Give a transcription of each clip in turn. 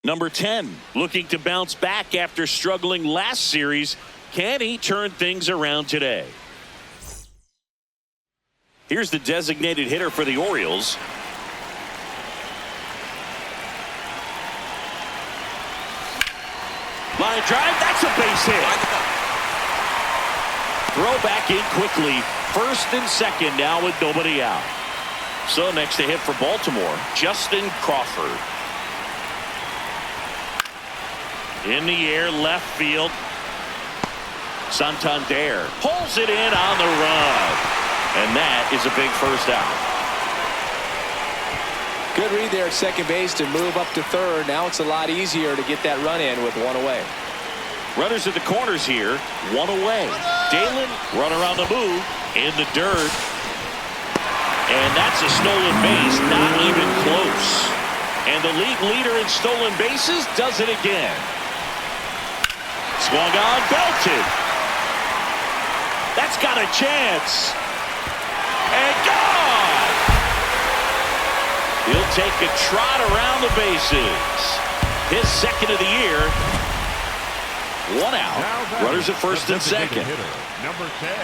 Number 10, looking to bounce back after struggling last series. Can he turn things around today? Here's the designated hitter for the Orioles. Line drive, that's a base hit. Throw back in quickly. First and second now with nobody out. So next to hit for Baltimore, Justin Crawford. In the air, left field. Santander pulls it in on the run. And that is a big first out. Good read there at second base to move up to third. Now it's a lot easier to get that run in with one away. Runners at the corners here, one away. Dalen, runner on the move, in the dirt. And that's a stolen base, not even close. And the league leader in stolen bases does it again. Swung on, belted. That's got a chance. And gone! He'll take a trot around the bases. His second of the year. One out. Runners at first and second. Number 10.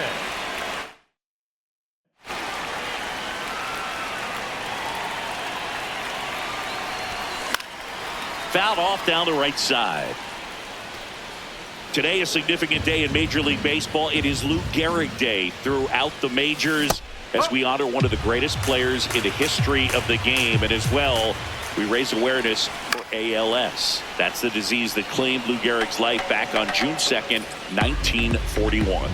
Fouled off down the right side. Today, a significant day in Major League Baseball. It is Lou Gehrig Day throughout the majors as we honor one of the greatest players in the history of the game. And as well, we raise awareness for ALS. That's the disease that claimed Lou Gehrig's life back on June 2nd, 1941.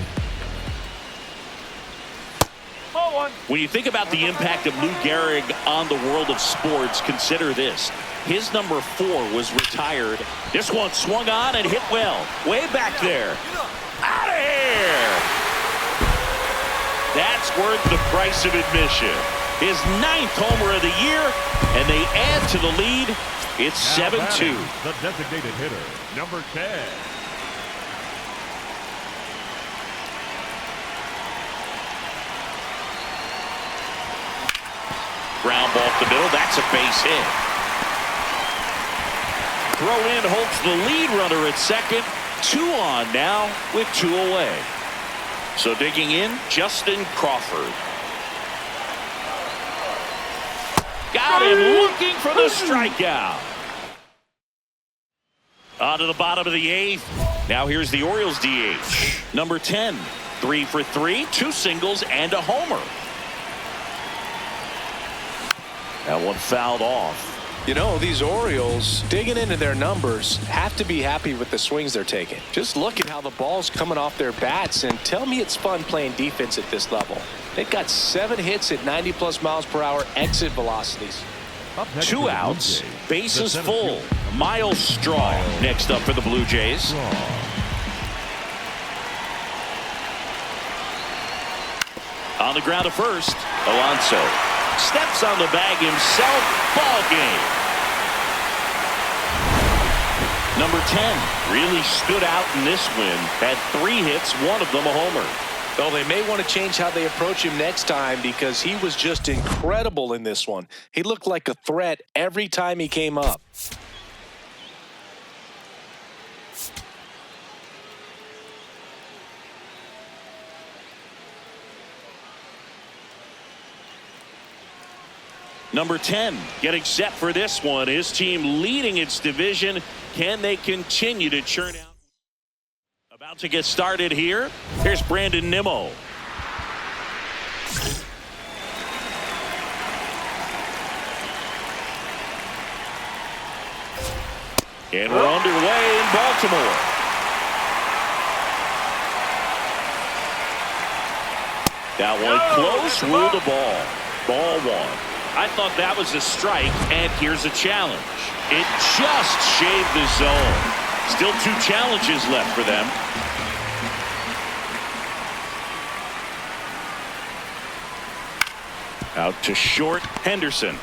When you think about the impact of Lou Gehrig on the world of sports, consider this. His number 4 was retired. This one swung on and hit well. Way back there. Out of here! That's worth the price of admission. His 9th homer of the year, and they add to the lead. It's 7-2. The designated hitter, number 10. Ground ball up the middle. That's a base hit. Throw in holds the lead runner at second. 2 on now with 2 away. So digging in, Justin Crawford. Got him looking for the strikeout. On to the bottom of the 8th. Now here's the Orioles DH. Number 10. 3 for 3, 2 singles and a homer. That one fouled off. You know, these Orioles, digging into their numbers, have to be happy with the swings they're taking. Just look at how the ball's coming off their bats, and tell me it's fun playing defense at this level. They've got 7 hits at 90+ miles per hour exit velocities. 2 outs, bases full. Miles Straw next up for the Blue Jays. On the ground to first, Alonso steps on the bag himself. Ball game. Number 10 really stood out in this win. Had 3 hits, 1 of them a homer. Well, they may want to change how they approach him next time because he was just incredible in this one. He looked like a threat every time he came up. Number 10 getting set for this one. His team leading its division. Can they continue to churn out? About to get started here. Here's Brandon Nimmo. And we're underway in Baltimore. That one close, ruled the ball. Ball 1. I thought that was a strike, and here's a challenge. It just shaved the zone. Still 2 challenges left for them. Out to short, Henderson.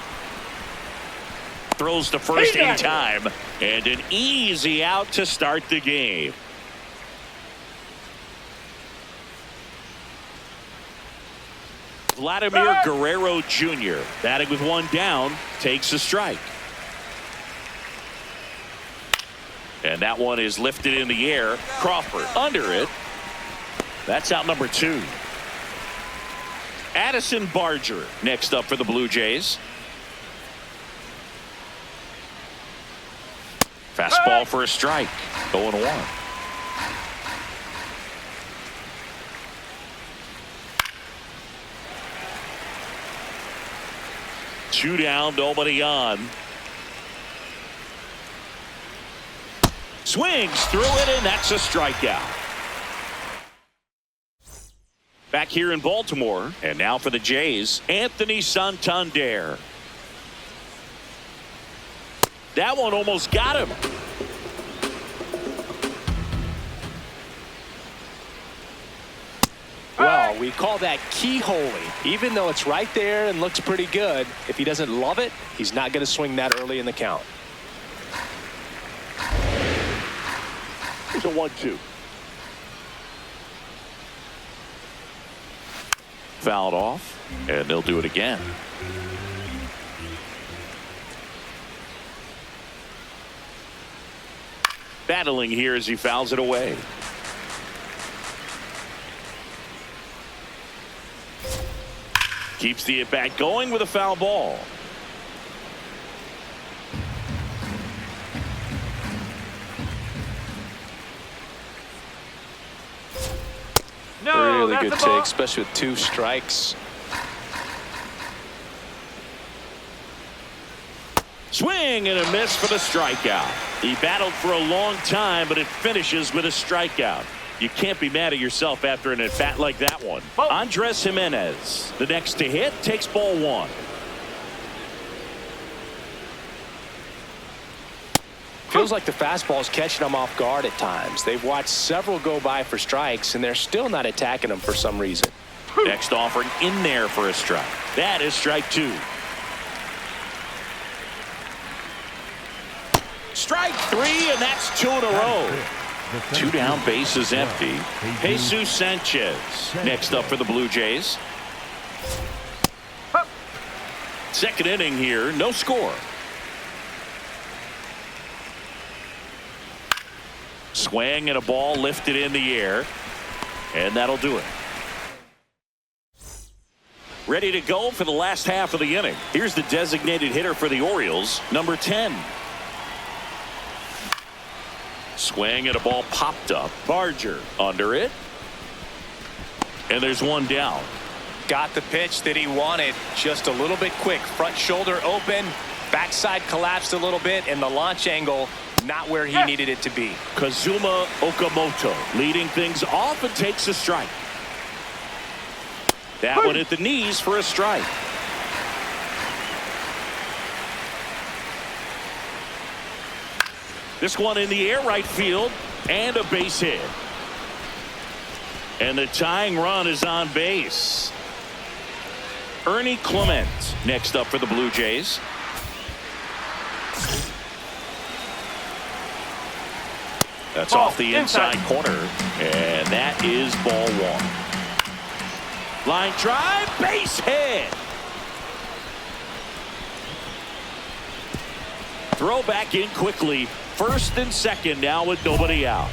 Throws to first in time, and an easy out to start the game. Vladimir Guerrero Jr. batting with 1 down, takes a strike. And that one is lifted in the air. Crawford under it. That's out number 2. Addison Barger next up for the Blue Jays. Fastball for a strike. 0-1. Two down, nobody on. Swings through it, and that's a strikeout. Back here in Baltimore, and now for the Jays, Anthony Santander. That one almost got him. Well, we call that keyholing. Even though it's right there and looks pretty good, if he doesn't love it, he's not going to swing that early in the count. Here's a 1-2. Fouled off, and they'll do it again. Battling here as he fouls it away. Keeps the at-bat going with a foul ball. Really good take, especially with 2 strikes. Swing and a miss for the strikeout. He battled for a long time, but it finishes with a strikeout. You can't be mad at yourself after an at-bat like that one. Andres Jimenez, the next to hit, takes ball 1. Feels like the fastball is catching them off guard at times. They've watched several go by for strikes, and they're still not attacking them for some reason. Next offering in there for a strike. That is strike 2. Strike 3, and that's 2 in a row. 2 down, base is empty. Jesus Sanchez next up for the Blue Jays. Second inning here, no score. Swing and a ball lifted in the air, and that'll do it. Ready to go for the last half of the inning. Here's the designated hitter for the Orioles, number 10. Swing and a ball popped up. Barger under it. And there's one down. Got the pitch that he wanted, just a little bit quick. Front shoulder open, backside collapsed a little bit, and the launch angle not where he needed it to be. Kazuma Okamoto leading things off and takes a strike. That one at the knees for a strike. This one in the air, right field, and a base hit. And the tying run is on base. Ernie Clement next up for the Blue Jays. That's off the inside corner, and that is ball 1. Line drive, base hit. Throw back in quickly. First and second now with nobody out.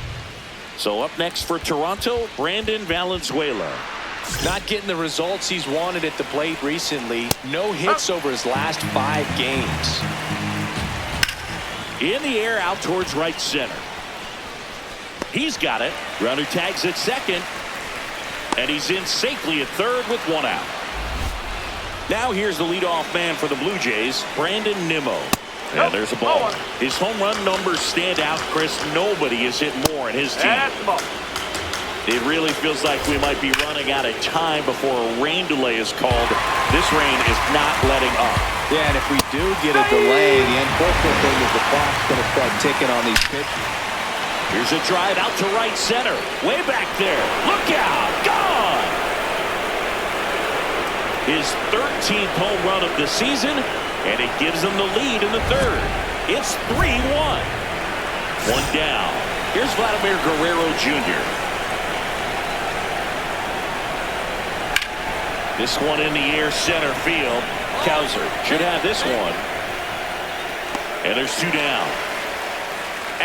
So up next for Toronto, Brandon Valenzuela. Not getting the results he's wanted at the plate recently. No hits over his last 5 games. In the air out towards right center. He's got it. Runner tags at second. And he's in safely at third with 1 out. Now here's the leadoff man for the Blue Jays, Brandon Nimmo. And there's a ball. His home run numbers stand out, Chris. Nobody has hit more in his team. It really feels like we might be running out of time before a rain delay is called. This rain is not letting up. Yeah, and if we do get a delay, the unfortunate thing is the clock's going to start ticking on these pitches. Here's a drive out to right center. Way back there. Look out. Gone. His 13th home run of the season, and it gives them the lead in the third. It's 3-1. 1 down. Here's Vladimir Guerrero Jr. This one in the air, center field. Cowser should have this one. And there's 2 down.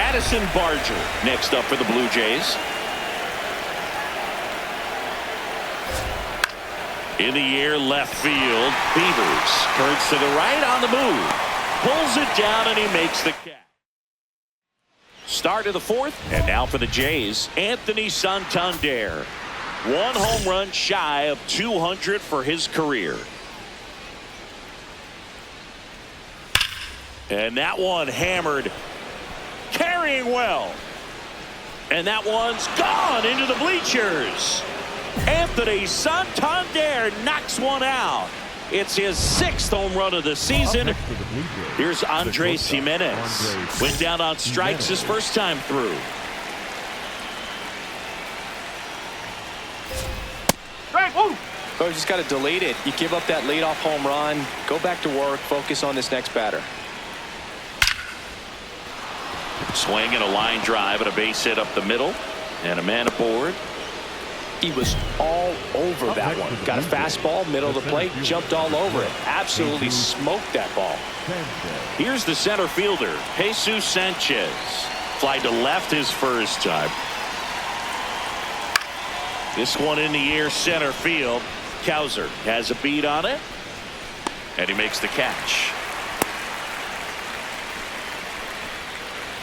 Addison Barger next up for the Blue Jays. In the air, left field. Beavers turns to the right on the move. Pulls it down, and he makes the catch. Start of the fourth, and now for the Jays, Anthony Santander. One home run shy of 200 for his career. And that one hammered. Carrying well. And that one's gone into the bleachers. Anthony Santander knocks one out. It's his 6th home run of the season. Here's Andres Jimenez. Went down on strikes his first time through. Coach just got to delete it. You give up that leadoff home run. Go back to work. Focus on this next batter. Swing and a line drive and a base hit up the middle. And a man aboard. He was all over that one. Got a fastball, middle of the plate, jumped all over it. Absolutely smoked that ball. Here's the center fielder, Jesus Sanchez. Fly to left his first time. This one in the air, center field. Cowser has a beat on it. And he makes the catch.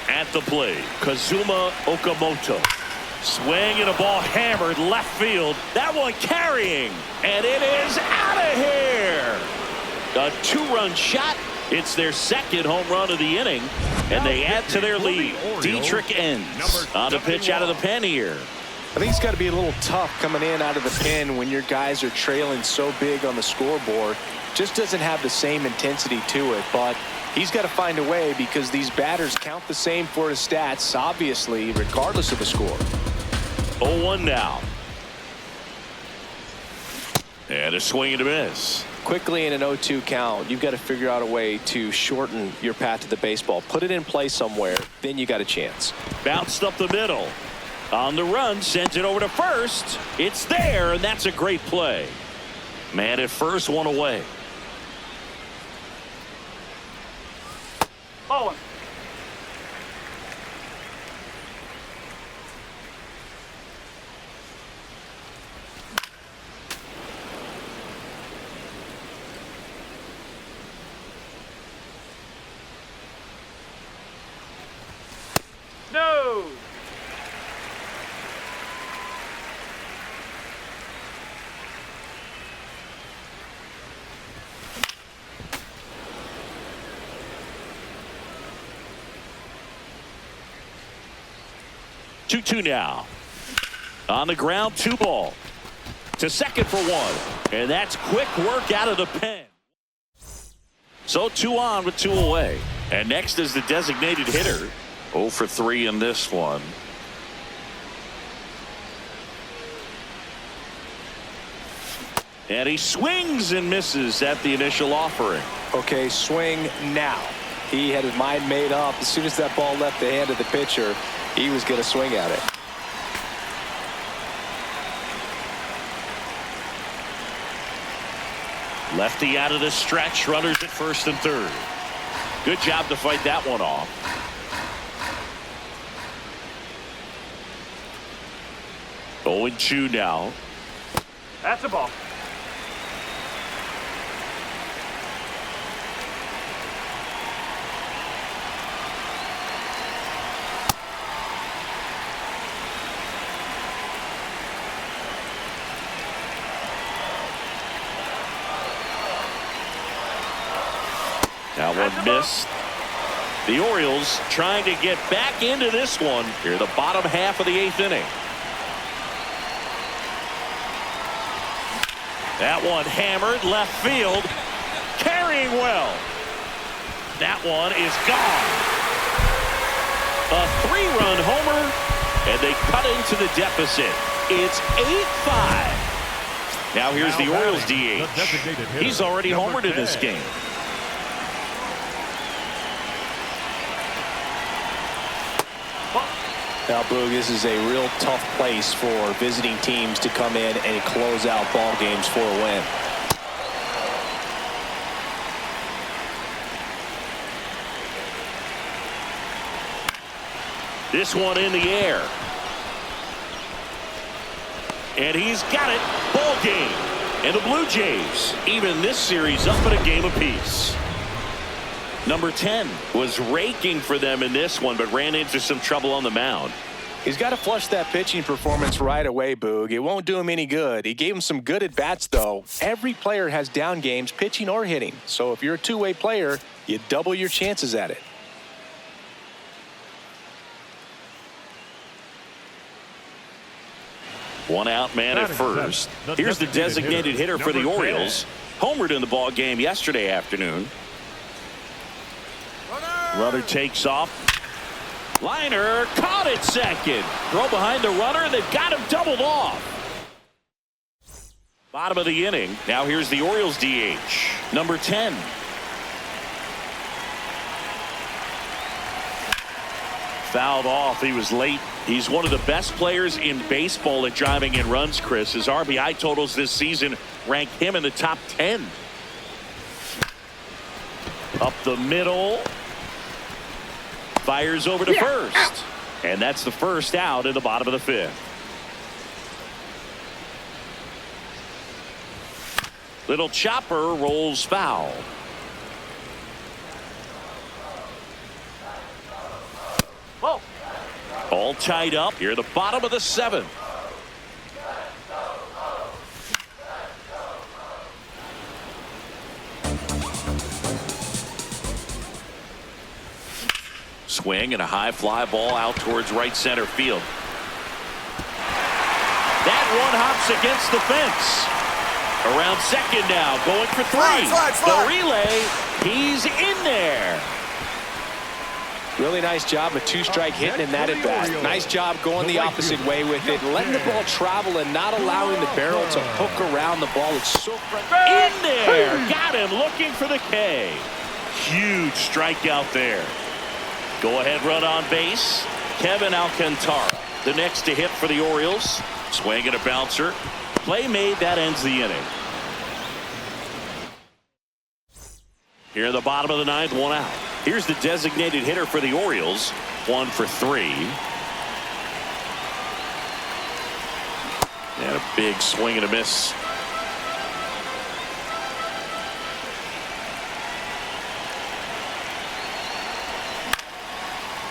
At the plate, Kazuma Okamoto. Swing and a ball hammered left field. That one carrying. And it is out of here. A 2-run shot. It's their 2nd home run of the inning. And they add to their lead. Dietrich ends on the pitch out of the pen here. I think it's got to be a little tough coming in out of the pen when your guys are trailing so big on the scoreboard. Just doesn't have the same intensity to it. But he's got to find a way because these batters count the same for his stats, obviously, regardless of the score. 0-1 now. And a swing and a miss. Quickly in an 0-2 count, you've got to figure out a way to shorten your path to the baseball. Put it in play somewhere, then you got a chance. Bounced up the middle. On the run, sends it over to first. It's there, and that's a great play. Man at first, one away. Oh. No. Two now. On the ground, 2 ball. To second for 1. And that's quick work out of the pen. So 2 on with 2 away. And next is the designated hitter. 0 for 3 in this one. And he swings and misses at the initial offering. Okay, swing now. He had his mind made up. As soon as that ball left the hand of the pitcher, he was going to swing at it. Lefty out of the stretch. Runners at first and third. Good job to fight that one off. Oh, 0-2 now. That's a ball. That one missed. The Orioles trying to get back into this one here, the bottom half of the 8th inning. That one hammered left field. Carrying well. That one is gone. A 3-run homer, and they cut into the deficit. It's 8-5. Now here's the Orioles DH. He's already homered in this game. Now, Boog, this is a real tough place for visiting teams to come in and close out ball games for a win. This one in the air. And he's got it. Ball game. And the Blue Jays even this series up at a game apiece. Number 10 was raking for them in this one, but ran into some trouble on the mound. He's got to flush that pitching performance right away, Boog. It won't do him any good. He gave him some good at-bats, though. Every player has down games, pitching or hitting. So if you're a two-way player, you double your chances at it. One out man at first. Here's the designated hitter for the Orioles. Homered in the ball game yesterday afternoon. Runner takes off. Liner caught at second. Throw behind the runner, and they've got him doubled off. Bottom of the inning. Now here's the Orioles DH. Number 10. Fouled off. He was late. He's one of the best players in baseball at driving in runs, Chris. His RBI totals this season rank him in the top 10. Up the middle. Fires over to first. And that's the first out in the bottom of the fifth. Little chopper rolls foul. Ball. All tied up here at the bottom of the seventh. Swing and a high fly ball out towards right center field. That one hops against the fence. Around second now, going for three. The relay, he's in there. Really nice job of two-strike hitting in that at-bat. Nice job going the opposite way with it, letting the ball travel and not allowing the barrel to hook around the ball. It's so in there. Got him looking for the K. Huge strikeout there. Go ahead run on base. Kevin Alcantara, the next to hit for the Orioles. Swing and a bouncer. Play made, that ends the inning. Here in the bottom of the ninth, one out. Here's the designated hitter for the Orioles. 1 for 3. And a big swing and a miss.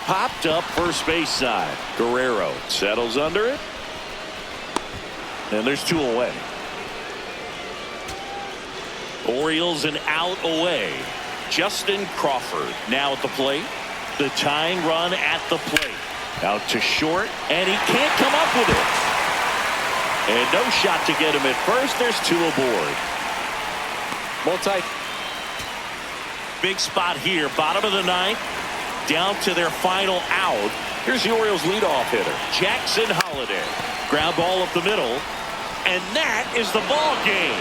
Popped up first base side. Guerrero settles under it. And there's 2 away. Orioles an out away. Justin Crawford now at the plate. The tying run at the plate. Out to short, and he can't come up with it. And no shot to get him at first. There's 2 aboard. Big spot here. Bottom of the ninth. Down to their final out. Here's the Orioles leadoff hitter, Jackson Holliday. Ground ball up the middle. And that is the ball game.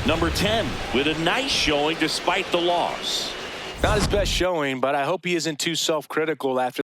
Number 10 with a nice showing despite the loss. Not his best showing, but I hope he isn't too self-critical after